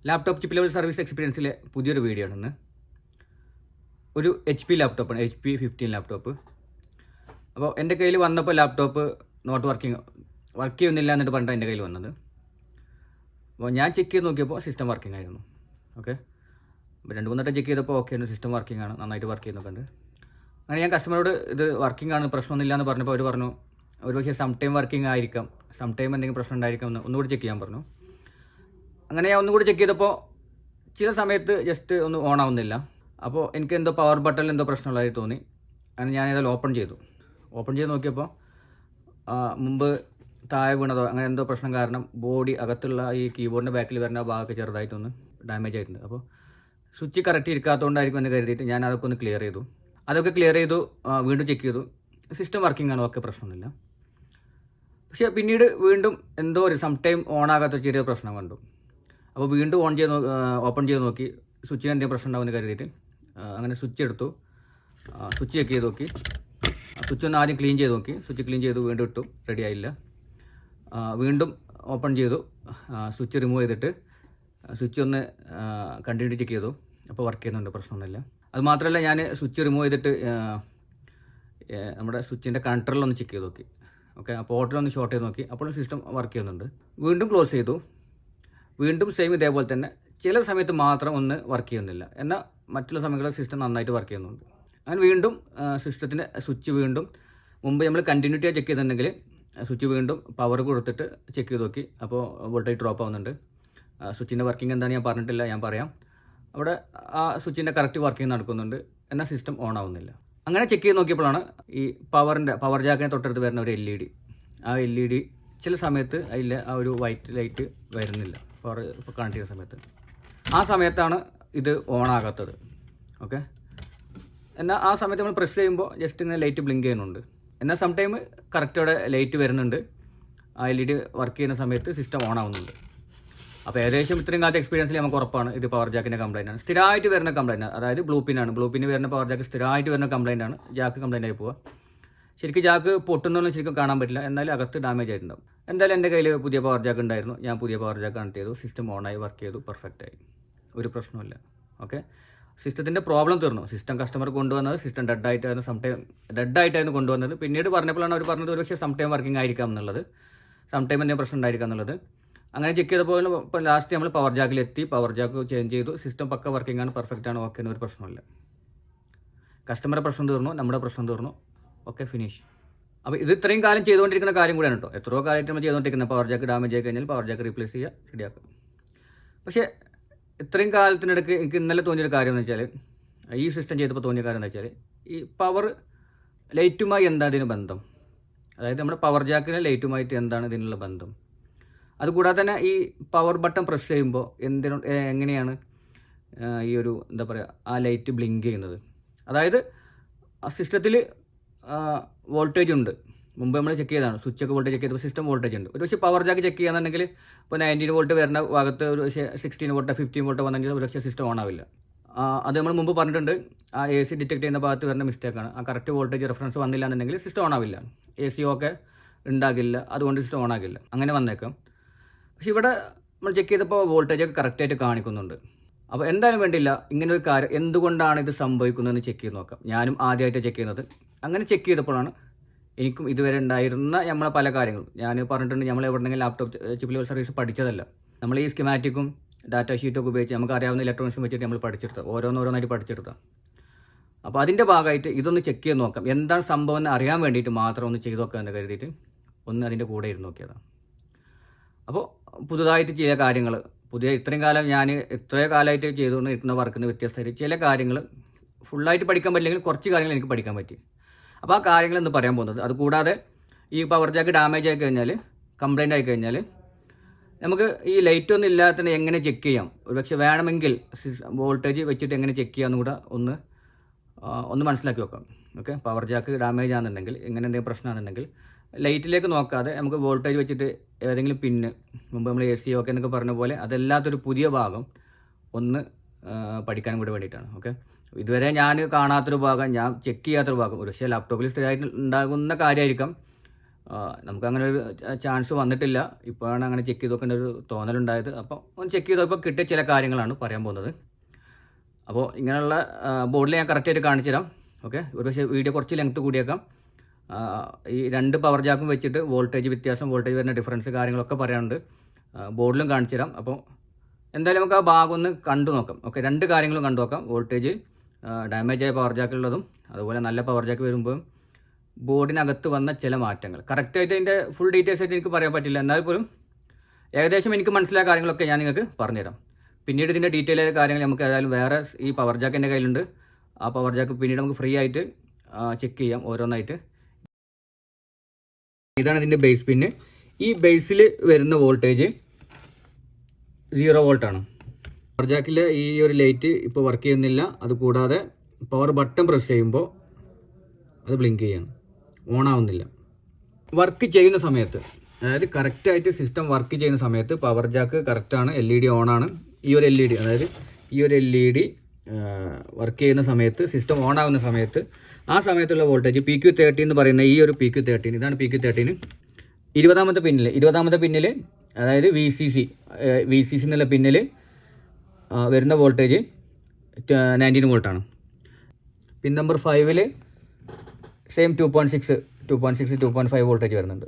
Laptop chip level service എക്സ്പീരിയൻസിലെ പുതിയൊരു video ആണ്. ഒരു HP ലാപ്ടോപ്പാണ്, HP 15 ലാപ്ടോപ്പ്. അപ്പോൾ എൻ്റെ കയ്യിൽ വന്നപ്പോൾ ലാപ്ടോപ്പ് വർക്ക് ചെയ്യുന്നില്ല എന്നിട്ട് പറഞ്ഞിട്ട് എൻ്റെ കയ്യിൽ വന്നത്. അപ്പോൾ ഞാൻ ചെക്ക് ചെയ്ത് നോക്കിയപ്പോൾ സിസ്റ്റം വർക്കിംഗ് ആയിരുന്നു. ഓക്കെ, അപ്പോൾ 2-3 വട്ടം ചെക്ക് ചെയ്തപ്പോൾ ഓക്കെ ആണ്, സിസ്റ്റം വർക്കിംഗ് ആണ്, നന്നായിട്ട് വർക്ക് ചെയ്യുന്നൊക്കെ ഉണ്ട്. അങ്ങനെ ഞാൻ കസ്റ്റമറോട് ഇത് വർക്കിംഗ് ആണ്, പ്രശ്നമൊന്നുമില്ല എന്ന് പറഞ്ഞപ്പോൾ അവർ പറഞ്ഞു ഒരു പക്ഷേ സം ടൈം വർക്കിംഗ് ആയിരിക്കാം, സം ടൈം എന്തെങ്കിലും പ്രശ്നം ഉണ്ടായിരിക്കാം എന്ന് ഒന്നുകൂടി ചെക്ക് ചെയ്യാൻ പറഞ്ഞു. അങ്ങനെ ഞാൻ ഒന്നുകൂടി ചെക്ക് ചെയ്തപ്പോൾ ചില സമയത്ത് ജസ്റ്റ് ഒന്ന് ഓൺ ആവുന്നില്ല. അപ്പോൾ എനിക്ക് എന്തോ പവർ ബട്ടണിൽ എന്തോ പ്രശ്നമുള്ളതായി തോന്നി. അങ്ങനെ ഞാൻ ഏതായാലും ഓപ്പൺ ചെയ്ത് നോക്കിയപ്പോൾ മുമ്പ് താഴെ വീണതോ അങ്ങനെ എന്തോ പ്രശ്നം കാരണം ബോഡി അകത്തുള്ള ഈ കീബോർഡിൻ്റെ ബാക്കിൽ വരുന്ന ഭാഗമൊക്കെ ചെറുതായിട്ടൊന്ന് ഡാമേജ് ആയിട്ടുണ്ട്. അപ്പോൾ സ്വിച്ച് കറക്റ്റ് ഇരിക്കാത്തതുകൊണ്ടായിരിക്കും എന്ന് കരുതിയിട്ട് ഞാൻ അതൊക്കെ ഒന്ന് ക്ലിയർ ചെയ്തു. വീണ്ടും ചെക്ക് ചെയ്തു, സിസ്റ്റം വർക്കിംഗ് ആണ്, ഓക്കെ, പ്രശ്നമൊന്നുമില്ല. പക്ഷേ പിന്നീട് വീണ്ടും എന്തോ ഒരു സം ടൈം ഓൺ ആകാത്ത ചെറിയ പ്രശ്നം കണ്ടു. അപ്പോൾ വീണ്ടും ഓപ്പൺ ചെയ്ത് നോക്കി, സ്വിച്ചിന് എന്തെങ്കിലും പ്രശ്നം ഉണ്ടാവുമെന്ന് കരുതിയിട്ട് അങ്ങനെ സ്വിച്ച് എടുത്തു, സ്വിച്ച് ചെക്ക് ചെയ്ത് നോക്കി, സ്വിച്ച് ഒന്ന് ആദ്യം ക്ലീൻ ചെയ്ത് നോക്കി, സ്വിച്ച് ക്ലീൻ ചെയ്തു, വീണ്ടും ഇട്ടു, റെഡി ആയില്ല. വീണ്ടും ഓപ്പൺ ചെയ്തു, സ്വിച്ച് റിമൂവ് ചെയ്തിട്ട് സ്വിച്ച് ഒന്ന് കണ്ടിന്യൂ ചെക്ക് ചെയ്തു, അപ്പോൾ വർക്ക് ചെയ്യുന്നുണ്ട്, പ്രശ്നമൊന്നുമില്ല. അത് മാത്രമല്ല ഞാൻ സ്വിച്ച് റിമൂവ് ചെയ്തിട്ട് നമ്മുടെ സ്വിച്ചിൻ്റെ കൺട്രോളൊന്ന് ചെക്ക് ചെയ്ത് നോക്കി. ഓക്കെ, അപ്പോൾ പോർട്ടിലൊന്ന് ഷോർട്ട് ചെയ്ത് നോക്കി, അപ്പോഴും സിസ്റ്റം വർക്ക് ചെയ്യുന്നുണ്ട്. വീണ്ടും ക്ലോസ് ചെയ്തു, വീണ്ടും സെയിം ഇതേപോലെ തന്നെ. ചില സമയത്ത് മാത്രം ഒന്ന് വർക്ക് ചെയ്യുന്നില്ല, എന്നാൽ മറ്റുള്ള സമയങ്ങളിൽ സിസ്റ്റം നന്നായിട്ട് വർക്ക് ചെയ്യുന്നുണ്ട്. അങ്ങനെ വീണ്ടും സിസ്റ്റത്തിൻ്റെ സ്വിച്ച് വീണ്ടും മുമ്പ് നമ്മൾ കണ്ടിന്യൂറ്റി ചെക്ക് ചെയ്തിട്ടുണ്ടെങ്കിൽ സ്വിച്ച് വീണ്ടും പവർ കൊടുത്തിട്ട് ചെക്ക് ചെയ്ത് നോക്കി, അപ്പോൾ വോൾട്ടേജ് ഡ്രോപ്പ് ആവുന്നുണ്ട്. സ്വിച്ചിൻ്റെ വർക്കിംഗ് എന്താണെന്ന് ഞാൻ പറഞ്ഞിട്ടില്ല, ഞാൻ പറയാം. അവിടെ ആ സ്വിച്ചിൻ്റെ കറക്റ്റ് വർക്കിംഗ് നടക്കുന്നുണ്ട്, എന്നാൽ സിസ്റ്റം ഓൺ ആവുന്നില്ല. അങ്ങനെ ചെക്ക് ചെയ്ത് നോക്കിയപ്പോഴാണ് ഈ പവർ ജാക്കിനെ തൊട്ടടുത്ത് വരുന്ന ഒരു LED, ആ LED ചില സമയത്ത് അതിൽ ആ ഒരു വൈറ്റ് ലൈറ്റ് വരുന്നില്ല, പവർ കണക്ട് ചെയ്യുന്ന സമയത്ത്. ആ സമയത്താണ് ഇത് ഓൺ ആകാത്തത്. ഓക്കെ, എന്നാൽ ആ സമയത്ത് നമ്മൾ പ്രസ് ചെയ്യുമ്പോൾ ജസ്റ്റ് ഇങ്ങനെ ലൈറ്റ് ബ്ലിങ്ക് ചെയ്യുന്നുണ്ട്, എന്നാൽ സം ടൈം കറക്റ്റോടെ ലൈറ്റ് വരുന്നുണ്ട്. ആ LED വർക്ക് ചെയ്യുന്ന സമയത്ത് സിസ്റ്റം ഓൺ ആവുന്നുണ്ട്. അപ്പോൾ ഏകദേശം ഇത്രയും കാലത്തെ എക്സ്പീരിയൻസിൽ നമുക്ക് ഉറപ്പാണ് ഇത് പവർ ജാക്കിൻ്റെ കംപ്ലൈൻ്റ് ആണ്, സ്ഥിരമായിട്ട് വരുന്ന കംപ്ലൈൻറ്റ്. അതായത് ബ്ലൂ പിന്ന് വരുന്ന പവർ ജാക്ക് സ്ഥിരമായിട്ട് വരുന്ന കംപ്ലൈൻ്റ് ആണ്, ജാക്ക് കംപ്ലൈൻ്റ് ആയി പോവുക. ശരിക്കും ജാക്ക് പൊട്ടുന്നൊന്നും ശരിക്കും കാണാൻ പറ്റില്ല, എന്നാലും അകത്ത് ഡാമേജ് ആയിട്ടുണ്ടാവും. എന്തായാലും എൻ്റെ കയ്യിൽ പുതിയ പവർ ജാക്ക് ഉണ്ടായിരുന്നു, ഞാൻ പുതിയ പവർ ജാക്ക് കണക്ട് ചെയ്തു, സിസ്റ്റം ഓണായി വർക്ക് ചെയ്തു, പെർഫെക്റ്റായി, ഒരു പ്രശ്നമില്ല. ഓക്കെ, സിസ്റ്റത്തിൻ്റെ പ്രോബ്ലം തീർന്നു. സിസ്റ്റം കസ്റ്റമർ കൊണ്ടുവന്നത് സിസ്റ്റം ഡെഡായിട്ടായിരുന്നു കൊണ്ടുവന്നത്. പിന്നീട് പറഞ്ഞപ്പോഴാണ് അവർ പറഞ്ഞത് ഒരുപക്ഷെ സം ടൈം വർക്കിംഗ് ആയിരിക്കാം എന്നുള്ളത്, സം ടൈം എന്തെങ്കിലും പ്രശ്നം ഉണ്ടായിരിക്കാം എന്നുള്ളത്. അങ്ങനെ ചെക്ക് ചെയ്തപ്പോൾ ഇപ്പോൾ ലാസ്റ്റ് നമ്മൾ പവർ ജാക്കിലെത്തി, പവർ ജാക്ക് ചേഞ്ച് ചെയ്തു, സിസ്റ്റം പക്ക വർക്കിംഗ് ആണ്, പെർഫെക്റ്റ് ആണ്, ഓക്കെ, ഒരു പ്രശ്നമില്ല. കസ്റ്റമറുടെ പ്രശ്നം തീർന്നു, നമ്മുടെ പ്രശ്നം തീർന്നു, ഓക്കെ, ഫിനിഷ്. അപ്പോൾ ഇത് ഇത്രയും കാലം ചെയ്തുകൊണ്ടിരിക്കുന്ന കാര്യം കൂടെയാണ് കേട്ടോ. എത്രയോ കാലമായിട്ട് നമ്മൾ ചെയ്തുകൊണ്ടിരിക്കുന്നത്. പവർ ജാക്ക് ഡാമേജ് ആയി കഴിഞ്ഞാൽ പവർ ജാക്ക് റീപ്ലേസ് ചെയ്യുക, ശരിയാക്കുക. പക്ഷേ ഇത്രയും കാലത്തിനിടയ്ക്ക് എനിക്ക് ഇന്നലെ തോന്നിയൊരു കാര്യം എന്ന് വെച്ചാൽ, ഈ സിസ്റ്റം ചെയ്തപ്പോൾ തോന്നിയ കാര്യം എന്ന് വെച്ചാൽ, ഈ പവർ ലൈറ്റുമായി എന്താണ് ഇതിന് ബന്ധം? അതായത് നമ്മുടെ പവർ ജാക്കിന് ലൈറ്റുമായിട്ട് എന്താണ് ഇതിനുള്ള ബന്ധം? അതുകൂടാതെ തന്നെ ഈ പവർ ബട്ടൺ പ്രസ് ചെയ്യുമ്പോൾ എങ്ങനെയാണ് ഈ ഒരു എന്താ പറയുക ആ ലൈറ്റ് ബ്ലിങ്ക് ചെയ്യുന്നത്? അതായത് സിസ്റ്റത്തിൽ വോൾട്ടേജ് ഉണ്ട്, മുമ്പ് നമ്മൾ ചെക്ക് ചെയ്തതാണ്, സ്വിച്ചൊക്കെ വോൾട്ടേജ് ചെക്ക് ചെയ്തപ്പോൾ സിസ്റ്റം വോൾട്ടേജ് ഉണ്ട്. ഒരു പക്ഷേ പവർ ജാക്ക് ചെക്ക് ചെയ്യാന്നുണ്ടെങ്കിൽ ഇപ്പോൾ 19 വോൾട്ട് വരുന്ന ഭാഗത്ത് ഒരു 16 വോൾട്ട് 15 വോൾട്ട് വന്നെങ്കിൽ ഒരു പക്ഷേ സിസ്റ്റം ഓൺ ആവില്ല. അത് നമ്മൾ മുമ്പ് പറഞ്ഞിട്ടുണ്ട്, ആ AC ഡിറ്റക്ട് ചെയ്യുന്ന ഭാഗത്ത് വരുന്ന മിസ്റ്റേക്കാണ്. ആ കറക്റ്റ് വോൾട്ടേജ് റെഫറൻസ് വന്നില്ല എന്നുണ്ടെങ്കിൽ സിസ്റ്റം ഓൺ ആവില്ല, AC ഒക്കെ ഉണ്ടാകില്ല, അതുകൊണ്ട് സിസ്റ്റം ഓൺ ആകില്ല, അങ്ങനെ വന്നേക്കാം. പക്ഷെ ഇവിടെ നമ്മൾ ചെക്ക് ചെയ്തപ്പോൾ വോൾട്ടേജൊക്കെ കറക്റ്റായിട്ട് കാണിക്കുന്നുണ്ട്. അപ്പോൾ എന്തായാലും വേണ്ടിയില്ല, ഇങ്ങനെ ഒരു കാര്യം എന്തുകൊണ്ടാണ് ഇത് സംഭവിക്കുന്നതെന്ന് ചെക്ക് ചെയ്ത് നോക്കാം. ഞാനും ആദ്യമായിട്ട് ചെക്ക് ചെയ്യുന്നത്. അങ്ങനെ ചെക്ക് ചെയ്തപ്പോഴാണ് എനിക്കും ഇതുവരെ ഉണ്ടായിരുന്ന നമ്മളെ പല കാര്യങ്ങളും ഞാൻ പറഞ്ഞിട്ടുണ്ട്. നമ്മൾ എവിടെയെങ്കിലും ലാപ്ടോപ്പ് ചിപ്പ് ലെവൽ സർവീസ് പഠിച്ചതല്ല, നമ്മൾ ഈ സ്കീമാറ്റിക്കും ഡാറ്റ ഷീറ്റൊക്കെ ഉപയോഗിച്ച് നമുക്ക് അറിയാവുന്ന ഇലക്ട്രോണിക്സും വെച്ചിട്ട് നമ്മൾ പഠിച്ചെടുത്തത്, ഓരോന്നായിട്ട് പഠിച്ചെടുത്താം. അപ്പോൾ അതിൻ്റെ ഭാഗമായിട്ട് ഇതൊന്ന് ചെക്ക് ചെയ്ത് നോക്കാം, എന്താണ് സംഭവം എന്ന് അറിയാൻ വേണ്ടിയിട്ട് മാത്രം ഒന്ന് ചെയ്ത് നോക്കാം എന്ന് കരുതിയിട്ട് ഒന്ന് അതിൻ്റെ കൂടെ ഇരുന്ന് നോക്കിയതാണ്. അപ്പോൾ പുതുതായിട്ട് ചില കാര്യങ്ങൾ ഇത്രയും കാലമായിട്ട് ചെയ്തുകൊണ്ടിരിക്കുന്ന വർക്കിന് വ്യത്യസ്തമായിട്ട് ചില കാര്യങ്ങൾ ഫുള്ളായിട്ട് പഠിക്കാൻ പറ്റില്ലെങ്കിൽ കുറച്ച് കാര്യങ്ങൾ എനിക്ക് പഠിക്കാൻ പറ്റി. അപ്പോൾ ആ കാര്യങ്ങൾ എന്ന് പറയാൻ പോകുന്നത്. അതുകൂടാതെ ഈ പവർ ജാക്ക് ഡാമേജ് ആയി കഴിഞ്ഞാൽ, കംപ്ലൈൻ്റ് ആയി കഴിഞ്ഞാൽ, നമുക്ക് ഈ ലൈറ്റ് ഒന്നും ഇല്ലാത്തതിന് എങ്ങനെ ചെക്ക് ചെയ്യാം, ഒരുപക്ഷെ വേണമെങ്കിൽ വോൾട്ടേജ് വെച്ചിട്ട് എങ്ങനെ ചെക്ക് ചെയ്യാമെന്ന് കൂടെ ഒന്ന് മനസ്സിലാക്കി വെക്കാം. ഓക്കെ, പവർ ജാക്ക് ഡാമേജ് ആണെന്നുണ്ടെങ്കിൽ, എങ്ങനെ എന്തെങ്കിലും പ്രശ്നമാണെന്നുണ്ടെങ്കിൽ ലൈറ്റിലേക്ക് നോക്കാതെ നമുക്ക് വോൾട്ടേജ് വെച്ചിട്ട് ഏതെങ്കിലും പിന്ന്, മുമ്പ് നമ്മൾ AC ഒക്കെ എന്നൊക്കെ പറഞ്ഞ പോലെ അതല്ലാത്തൊരു പുതിയ ഭാഗം ഒന്ന് പഠിക്കാനും കൂടി വേണ്ടിയിട്ടാണ്. ഓക്കെ, ഇതുവരെ ഞാൻ കാണാത്തൊരു ഭാഗം, ഞാൻ ചെക്ക് ചെയ്യാത്തൊരു ഭാഗം, ഒരു പക്ഷേ ലാപ്ടോപ്പിൽ സ്ഥിരമായിട്ട് ഉണ്ടാകുന്ന കാര്യമായിരിക്കാം, നമുക്കങ്ങനെ ഒരു ചാൻസ് വന്നിട്ടില്ല. ഇപ്പോഴാണ് അങ്ങനെ ചെക്ക് ചെയ്ത് നോക്കേണ്ട ഒരു തോന്നലുണ്ടായത്. അപ്പോൾ ഒന്ന് ചെക്ക് ചെയ്തപ്പോൾ കിട്ടിയ ചില കാര്യങ്ങളാണ് പറയാൻ പോകുന്നത്. അപ്പോൾ ഇങ്ങനെയുള്ള ബോർഡിൽ ഞാൻ കറക്റ്റായിട്ട് കാണിച്ചു തരാം. ഓക്കെ, ഒരുപക്ഷെ വീഡിയോ കുറച്ച് ലെങ്ത്ത് കൂടിയേക്കാം. ഈ 2 പവർ ജാക്കും വെച്ചിട്ട് വോൾട്ടേജ് വ്യത്യാസം, വോൾട്ടേജ് വരുന്ന ഡിഫറൻസ് കാര്യങ്ങളൊക്കെ പറയാനുണ്ട്. ബോർഡിലും കാണിച്ചു തരാം. അപ്പോൾ എന്തായാലും നമുക്ക് ആ ഭാഗം ഒന്ന് കണ്ടു നോക്കാം. ഓക്കെ, 2 കാര്യങ്ങളും കണ്ടു നോക്കാം. വോൾട്ടേജ് ഡാമേജ് ആയ പവർ ജാക്കുള്ളതും അതുപോലെ നല്ല പവർ ജാക്ക് വരുമ്പോൾ ബോർഡിനകത്ത് വന്ന ചില മാറ്റങ്ങൾ. കറക്റ്റായിട്ട് അതിൻ്റെ ഫുൾ ഡീറ്റെയിൽസ് ആയിട്ട് എനിക്ക് പറയാൻ പറ്റില്ല. എന്നാൽ പോലും ഏകദേശം എനിക്ക് മനസ്സിലായ കാര്യങ്ങളൊക്കെ ഞാൻ നിങ്ങൾക്ക് പറഞ്ഞുതരാം. പിന്നീട് ഇതിൻ്റെ ഡീറ്റെയിൽ ആയ കാര്യങ്ങൾ നമുക്ക് ഏതായാലും വേറെ ഈ പവർ ജാക്ക് എൻ്റെ കയ്യിലുണ്ട്. ആ പവർ ജാക്ക് പിന്നീട് നമുക്ക് ഫ്രീ ആയിട്ട് ചെക്ക് ചെയ്യാം ഓരോന്നായിട്ട്. ഇതാണ് ഇതിൻ്റെ ബേസ് പിന്ന്. ഈ ബേസിൽ വരുന്ന വോൾട്ടേജ് 0 വോൾട്ടാണ്. പവർ ജാക്കിൽ ഈ ഒരു ലൈറ്റ് ഇപ്പോൾ വർക്ക് ചെയ്യുന്നില്ല. അതുകൂടാതെ പവർ ബട്ടൺ പ്രസ് ചെയ്യുമ്പോൾ അത് ബ്ലിങ്ക് ചെയ്യാണ്, ഓൺ ആവുന്നില്ല. വർക്ക് ചെയ്യുന്ന സമയത്ത്, അതായത് കറക്റ്റായിട്ട് സിസ്റ്റം വർക്ക് ചെയ്യുന്ന സമയത്ത് പവർ ജാക്ക് കറക്റ്റാണ്, LED ഓണാണ്. ഈ ഒരു LED, അതായത് ഈ ഒരു LED വർക്ക് ചെയ്യുന്ന സമയത്ത്, സിസ്റ്റം ഓൺ ആവുന്ന സമയത്ത്, ആ സമയത്തുള്ള വോൾട്ടേജ് PQ13 എന്ന് പറയുന്ന ഈ ഒരു PQ13, ഇതാണ് PQ13. 20ാമത്തെ പിന്നിൽ അതായത് VCC എന്നുള്ള പിന്നിൽ വരുന്ന voltage 19 വോൾട്ടാണ്. Pin number 5ൽ same 2.6 2.5 voltage വരുന്നുണ്ട്.